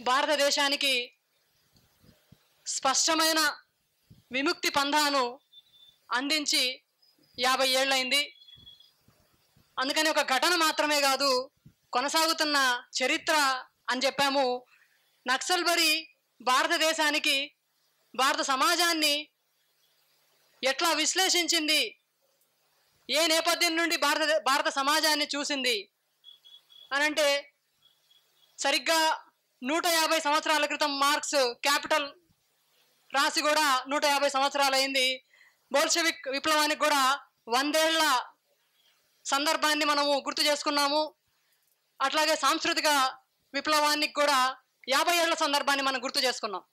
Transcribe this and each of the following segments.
భారతదేశానికి స్పష్టమైన విముక్తి పంథాను అందించి 50 ఏళ్ళైంది. అందుకని ఒక ఘటన మాత్రమే కాదు, కొనసాగుతున్న చరిత్ర అని చెప్పాము. నక్సల్బరీ భారతదేశానికి, భారత సమాజాన్ని ఎట్లా విశ్లేషించింది, ఏ నేపథ్యం నుండి భారత సమాజాన్ని చూసింది అనంటే, సరిగ్గా 150 సంవత్సరాల క్రితం మార్క్స్ క్యాపిటల్ రాసి కూడా 150 సంవత్సరాలు అయింది. బోల్షెవిక్ విప్లవానికి కూడా 100 ఏళ్ల సందర్భాన్ని మనము గుర్తు చేసుకున్నాము. అట్లాగే సాంస్కృతిక విప్లవానికి కూడా 50 ఏళ్ల సందర్భాన్ని మనం గుర్తు చేసుకున్నాం.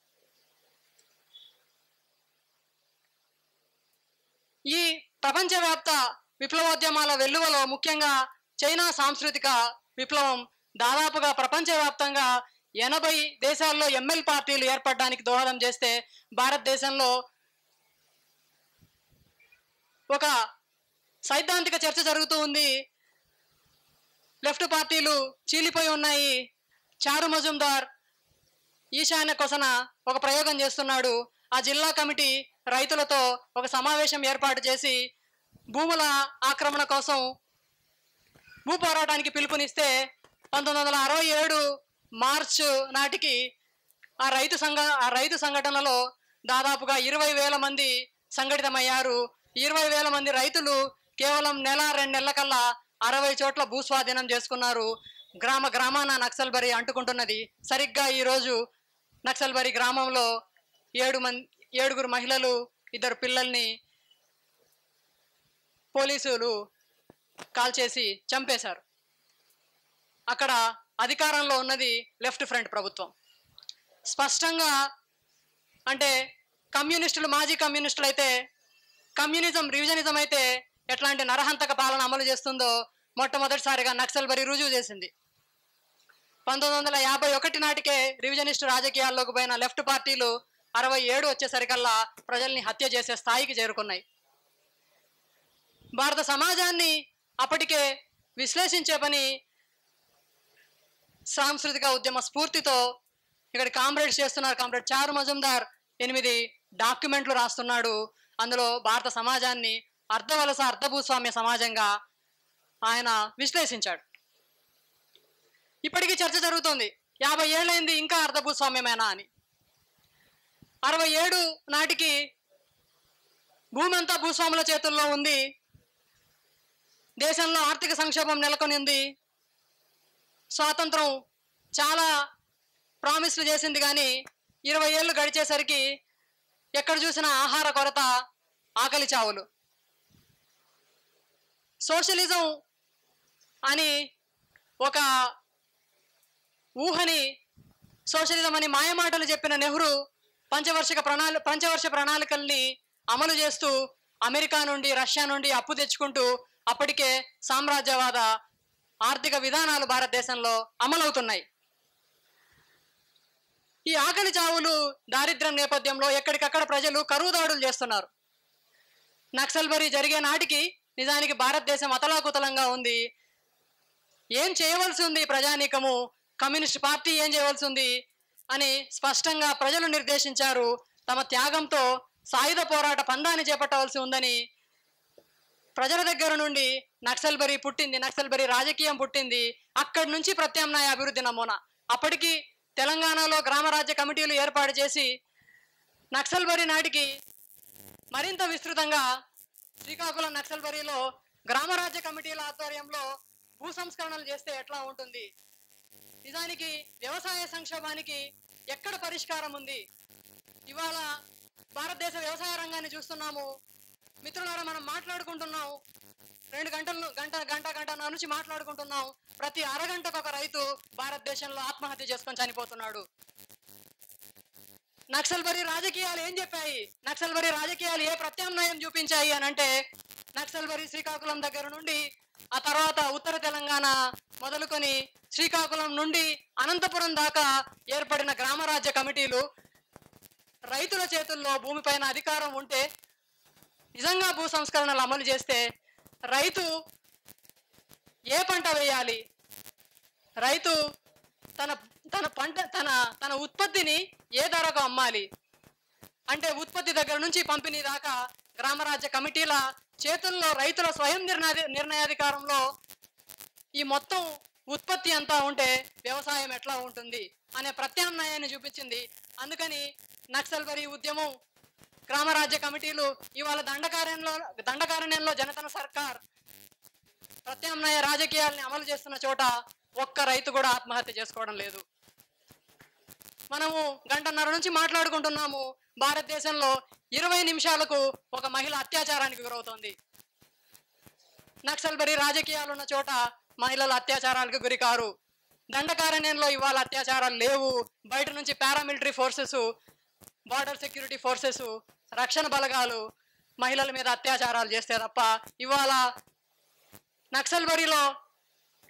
ఈ ప్రపంచవ్యాప్త విప్లవోద్యమాల వెల్లువలో ముఖ్యంగా చైనా సాంస్కృతిక విప్లవం దాదాపుగా ప్రపంచవ్యాప్తంగా 80 దేశాల్లో ఎంఎల్ పార్టీలు ఏర్పడడానికి దోహదం చేస్తే, భారతదేశంలో ఒక సైద్ధాంతిక చర్చ జరుగుతూ ఉంది. లెఫ్ట్ పార్టీలు చీలిపోయి ఉన్నాయి. చారు మజుందార్ ఈశాన్య కొసన ఒక ప్రయోగం చేస్తున్నాడు. ఆ జిల్లా కమిటీ రైతులతో ఒక సమావేశం ఏర్పాటు చేసి భూముల ఆక్రమణ కోసం భూ పోరాటానికి పిలుపునిస్తే 1967 మార్చ్ నాటికి ఆ రైతు సంఘటనలో దాదాపుగా 20,000 మంది సంఘటితమయ్యారు. 20,000 మంది రైతులు కేవలం నెల 2 నెలల కల్లా 60 చోట్ల భూస్వాధీనం చేసుకున్నారు. గ్రామాన నక్సల్బరీ అంటుకుంటున్నది. సరిగ్గా ఈరోజు నక్సల్బరీ గ్రామంలో 7 మహిళలు, 2 పిల్లల్ని పోలీసులు కాల్చేసి చంపేశారు. అక్కడ అధికారంలో ఉన్నది లెఫ్ట్ ఫ్రంట్ ప్రభుత్వం. స్పష్టంగా అంటే కమ్యూనిస్టులు, మాజీ కమ్యూనిస్టులు అయితే, కమ్యూనిజం రివిజనిజం అయితే ఎట్లాంటి నరహంతక పాలన అమలు చేస్తుందో మొట్టమొదటిసారిగా నక్సల్బరీ రుజువు చేసింది. 1951 నాటికే రివిజనిస్టు రాజకీయాల్లోకి పోయిన లెఫ్ట్ పార్టీలు 67 వచ్చేసరికల్లా ప్రజల్ని హత్య చేసే స్థాయికి చేరుకున్నాయి. భారత సమాజాన్ని అప్పటికే విశ్లేషించే పని సాంస్కృతిక ఉద్యమ స్ఫూర్తితో ఇక్కడ కామ్రేడ్స్ చేస్తున్నారు. కామ్రేడ్ చారు మజుందార్ 8 డాక్యుమెంట్లు రాస్తున్నాడు. అందులో భారత సమాజాన్ని అర్ధవలస అర్ధభూస్వామ్య సమాజంగా ఆయన విశ్లేషించాడు. ఇప్పటికీ చర్చ జరుగుతోంది, 50 ఏళ్ళైంది ఇంకా అర్ధభూస్వామ్యమేనా అని. 67 నాటికి భూమి అంతా భూస్వాముల చేతుల్లో ఉంది. దేశంలో ఆర్థిక సంక్షోభం నెలకొని ఉంది. స్వాతంత్రం చాలా ప్రామిస్లు చేసింది, కానీ 20 ఏళ్ళు గడిచేసరికి ఎక్కడ చూసినా ఆహార కొరత, ఆకలి చావులు. సోషలిజం అని ఒక ఊహని, సోషలిజం అని మాయమాటలు చెప్పిన నెహ్రూ పంచవర్ష ప్రణాళికల్ని అమలు చేస్తూ అమెరికా నుండి, రష్యా నుండి అప్పు తెచ్చుకుంటూ అప్పటికే సామ్రాజ్యవాద ఆర్థిక విధానాలు భారతదేశంలో అమలవుతున్నాయి. ఈ ఆకలి చావులు, దారిద్ర్యం నేపథ్యంలో ఎక్కడికక్కడ ప్రజలు కరువు దాడులు చేస్తున్నారు. నక్సల్బరీ జరిగే నాటికి నిజానికి భారతదేశం అతలాకుతలంగా ఉంది. ఏం చేయవలసి ఉంది ప్రజానీకము, కమ్యూనిస్ట్ పార్టీ ఏం చేయవలసి ఉంది అని స్పష్టంగా ప్రజలు నిర్దేశించారు. తమ త్యాగంతో సాయుధ పోరాట పందాన్ని చేపట్టవలసి ఉందని ప్రజల దగ్గర నుండి నక్సల్బరీ పుట్టింది, నక్సల్బరీ రాజకీయం పుట్టింది. అక్కడి నుంచి ప్రత్యామ్నాయ అభివృద్ధి నమూనా. అప్పటికి తెలంగాణలో గ్రామరాజ్య కమిటీలు ఏర్పాటు చేసి నక్సల్బరీ నాటికి మరింత విస్తృతంగా శ్రీకాకుళం నక్సల్బరీలో గ్రామరాజ్య కమిటీల ఆధ్వర్యంలో భూ సంస్కరణలు చేస్తే ఎట్లా ఉంటుంది, నిజానికి వ్యవసాయ సంక్షోభానికి ఎక్కడ పరిష్కారం ఉంది. ఇవాళ భారతదేశ వ్యవసాయ రంగాన్ని చూస్తున్నాము మిత్రులారా, మనం మాట్లాడుకుంటున్నాం, 2 గంటల నుంచి మాట్లాడుకుంటున్నాం. ప్రతి అరగంటకు ఒక రైతు భారతదేశంలో ఆత్మహత్య చేసుకొని చనిపోతున్నాడు. నక్సల్బరీ రాజకీయాలు ఏం చెప్పాయి, నక్సల్బరీ రాజకీయాలు ఏ ప్రత్యామ్నాయం చూపించాయి అని అంటే, నక్సల్బరీ శ్రీకాకుళం దగ్గర నుండి, ఆ తర్వాత ఉత్తర తెలంగాణ మొదలుకొని శ్రీకాకుళం నుండి అనంతపురం దాకా ఏర్పడిన గ్రామరాజ్య కమిటీలు రైతుల చేతుల్లో భూమిపైన అధికారం ఉంటే, నిజంగా భూ సంస్కరణలు అమలు చేస్తే రైతు ఏ పంట వేయాలి, రైతు తన తన తన ఉత్పత్తిని ఏ ధరకు అమ్మాలి అంటే ఉత్పత్తి దగ్గర నుంచి పంపిణీ దాకా గ్రామరాజ్య కమిటీల చేతుల్లో రైతుల స్వయం నిర్ణయాధికారంలో ఈ మొత్తం ఉత్పత్తి అంతా ఉంటే వ్యవసాయం ఎట్లా ఉంటుంది అనే ప్రత్యామ్నాయాన్ని చూపించింది. అందుకని నక్సల్బరీ ఉద్యమం, గ్రామరాజ్య కమిటీలు ఇవాళ దండకారణ్యంలో జనతన సర్కార్ ప్రత్యామ్నాయ రాజకీయాల్ని అమలు చేస్తున్న చోట ఒక్క రైతు కూడా ఆత్మహత్య చేసుకోవడం లేదు. మనము గంటన్నర నుంచి మాట్లాడుకుంటున్నాము. భారతదేశంలో 20 నిమిషాలకు ఒక మహిళ అత్యాచారానికి గురవుతోంది. నక్సల్బరీ రాజకీయాలు ఉన్న చోట మహిళలు అత్యాచారాలకు గురికారు. దండకారణ్యంలో ఇవాళ అత్యాచారాలు లేవు. బయట నుంచి paramilitary forces, border security forces, రక్షణ బలగాలు మహిళల మీద అత్యాచారాలు చేస్తే తప్ప ఇవాళ నక్సల్బరీలో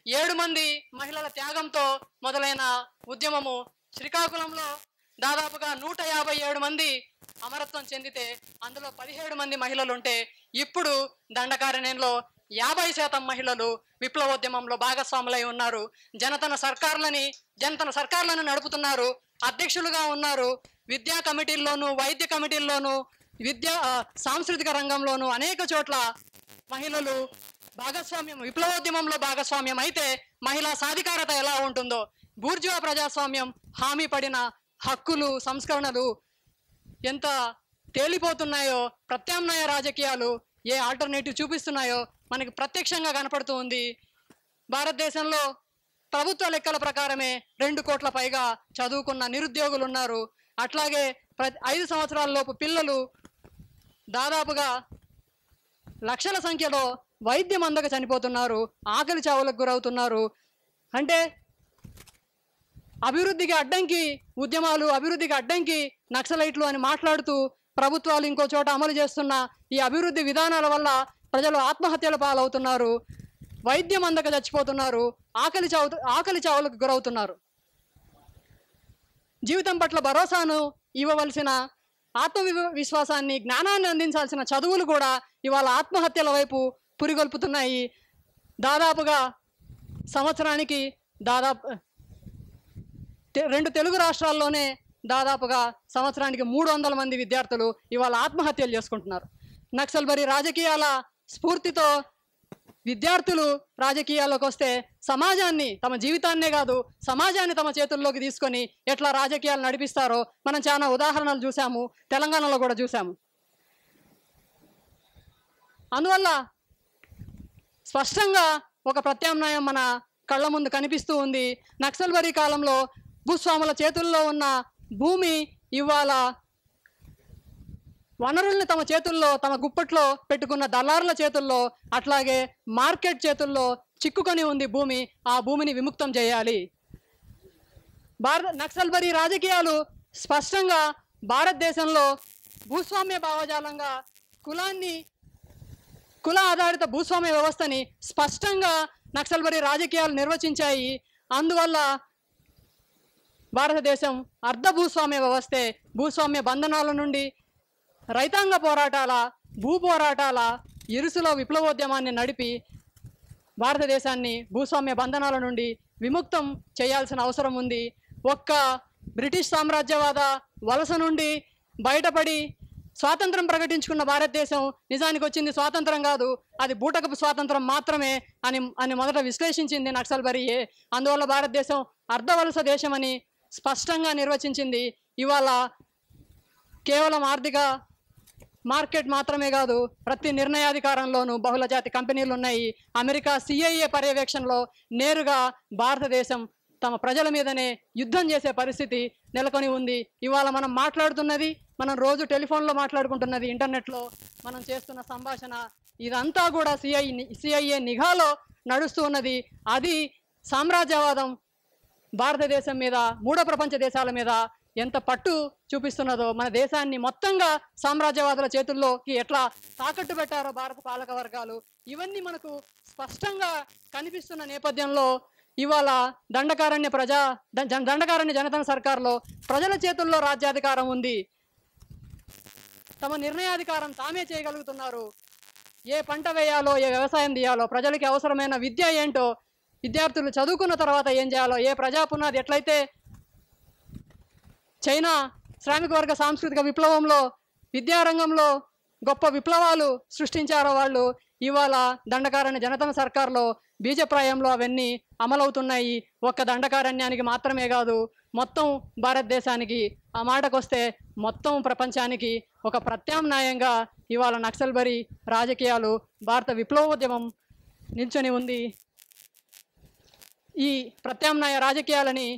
7 మంది మహిళల త్యాగంతో మొదలైన ఉద్యమము శ్రీకాకుళంలో దాదాపుగా 157 మంది అమరత్వం చెందితే అందులో 17 మంది మహిళలు ఉంటే ఇప్పుడు దండకారణ్యంలో 50% మహిళలు విప్లవోద్యమంలో భాగస్వాములై ఉన్నారు. జనతన సర్కార్లను నడుపుతున్నారు, అధ్యక్షులుగా ఉన్నారు. విద్యా కమిటీల్లోనూ, వైద్య కమిటీల్లోనూ, సాంస్కృతిక రంగంలోనూ అనేక చోట్ల మహిళలు భాగస్వామ్యం, విప్లవోద్యమంలో భాగస్వామ్యం అయితే మహిళా సాధికారత ఎలా ఉంటుందో, బూర్జువా ప్రజాస్వామ్యం హామీ పడిన హక్కులు, సంస్కరణలు ఎంత తేలిపోతున్నాయో, ప్రత్యామ్నాయ రాజకీయాలు ఏ ఆల్టర్నేటివ్ చూపిస్తున్నాయో మనకి ప్రత్యక్షంగా కనపడుతూ ఉంది. భారతదేశంలో ప్రభుత్వ లెక్కల ప్రకారమే 2 కోట్ల పైగా చదువుకున్న నిరుద్యోగులు ఉన్నారు. అట్లాగే 5 సంవత్సరాల లోపు పిల్లలు దాదాపుగా లక్షల సంఖ్యలో వైద్యం అందక చనిపోతున్నారు, ఆకలి చావులకు గురవుతున్నారు. అంటే అభివృద్ధికి అడ్డంకి ఉద్యమాలు, అభివృద్ధికి అడ్డంకి నక్సలైట్లు అని మాట్లాడుతూ ప్రభుత్వాలు ఇంకో చోట అమలు చేస్తున్న ఈ అభివృద్ధి విధానాల వల్ల ప్రజలు ఆత్మహత్యల పాలవుతున్నారు, వైద్యం అందక చచ్చిపోతున్నారు, ఆకలి చావులకు గురవుతున్నారు. జీవితం పట్ల భరోసాను ఇవ్వవలసిన, ఆత్మవిశ్వాసాన్ని, జ్ఞానాన్ని అందించాల్సిన చదువులు కూడా ఇవాళ ఆత్మహత్యల వైపు పురిగొల్పుతున్నాయి. దాదాపుగా సంవత్సరానికి 2 తెలుగు రాష్ట్రాల్లోనే దాదాపుగా సంవత్సరానికి 300 మంది విద్యార్థులు ఇవాళ ఆత్మహత్యలు చేసుకుంటున్నారు. నక్సల్బరీ రాజకీయాల స్ఫూర్తితో విద్యార్థులు రాజకీయాల్లోకి వస్తే సమాజాన్ని, తమ జీవితాన్నే కాదు సమాజాన్ని తమ చేతుల్లోకి తీసుకొని ఎట్లా రాజకీయాలు నడిపిస్తారో మనం చాలా ఉదాహరణలు చూసాము, తెలంగాణలో కూడా చూసాము. అందువల్ల స్పష్టంగా ఒక ప్రత్యామ్నాయం మన కళ్ళ ముందు కనిపిస్తూ ఉంది. నక్సల్బరీ కాలంలో భూస్వాముల చేతుల్లో ఉన్న భూమి ఇవాళ వనరుల్ని తమ చేతుల్లో, తమ గుప్పట్లో పెట్టుకున్న దళారుల చేతుల్లో, అట్లాగే మార్కెట్ చేతుల్లో చిక్కుకొని ఉంది భూమి. ఆ భూమిని విముక్తం చేయాలి. నక్సల్బరీ రాజకీయాలు స్పష్టంగా భారతదేశంలో భూస్వామ్య భావజాలంగా కుల ఆధారిత భూస్వామ్య వ్యవస్థని స్పష్టంగా నక్సల్బరీ రాజకీయాలు నిర్వచించాయి. అందువల్ల భారతదేశం అర్ధ భూస్వామ్య వ్యవస్థే. భూస్వామ్య బంధనాల నుండి, రైతాంగ పోరాటాల, భూ పోరాటాల ఇరుసులో విప్లవోద్యమాన్ని నడిపి భారతదేశాన్ని భూస్వామ్య బంధనాల నుండి విముక్తం చేయాల్సిన అవసరం ఉంది. ఒక్క బ్రిటిష్ సామ్రాజ్యవాద వలస నుండి బయటపడి స్వాతంత్రం ప్రకటించుకున్న భారతదేశం నిజానికి వచ్చింది స్వాతంత్రం కాదు, అది బూటకపు స్వాతంత్రం మాత్రమే అని మొదట విశ్లేషించింది నక్సల్బరీయే. అందువల్ల భారతదేశం అర్ధవలస దేశం అని స్పష్టంగా నిర్వచించింది. ఇవాళ కేవలం ఆర్థిక మార్కెట్ మాత్రమే కాదు, ప్రతి నిర్ణయాధికారంలోనూ బహుళజాతి కంపెనీలు ఉన్నాయి. అమెరికా CIA పర్యవేక్షణలో నేరుగా భారతదేశం తమ ప్రజల మీదనే యుద్ధం చేసే పరిస్థితి నెలకొని ఉంది. ఇవాళ మనం మాట్లాడుతున్నది, మనం రోజు టెలిఫోన్లో మాట్లాడుకుంటున్నది, ఇంటర్నెట్లో మనం చేస్తున్న సంభాషణ, ఇదంతా కూడా CIA నిఘాలో నడుస్తూ ఉన్నది. అది సామ్రాజ్యవాదం భారతదేశం మీద, మూడో ప్రపంచ దేశాల మీద ఎంత పట్టు చూపిస్తున్నదో, మన దేశాన్ని మొత్తంగా సామ్రాజ్యవాదుల చేతుల్లోకి ఎట్లా తాకట్టు పెట్టారో భారత పాలక వర్గాలు, ఇవన్నీ మనకు స్పష్టంగా కనిపిస్తున్న నేపథ్యంలో ఇవాళ దండకారణ్య జనతన సర్కార్లో ప్రజల చేతుల్లో రాజ్యాధికారం ఉంది. తమ నిర్ణయాధికారం తామే చేయగలుగుతున్నారు. ఏ పంట వేయాలో, ఏ వ్యవసాయం చేయాలో, ప్రజలకి అవసరమైన విద్య ఏంటో, విద్యార్థులు చదువుకున్న తర్వాత ఏం చేయాలో, ఏ ప్రజాపునాది ఎట్లయితే చైనా శ్రామిక వర్గ సాంస్కృతిక విప్లవంలో విద్యారంగంలో గొప్ప విప్లవాలు సృష్టించారో వాళ్ళు ఇవాళ దండకారణ్య జనతన సర్కార్లో బీజప్రాయంలో అవన్నీ అమలవుతున్నాయి. ఒక్క దండకారణ్యానికి మాత్రమే కాదు, మొత్తం భారతదేశానికి, ఆ మాటకొస్తే మొత్తం ప్రపంచానికి ఒక ప్రత్యామ్నాయంగా ఇవాళ నక్సల్బరీ రాజకీయాలు, భారత విప్లవోద్యమం నిల్చొని ఉంది. ఈ ప్రత్యామ్నాయ రాజకీయాలని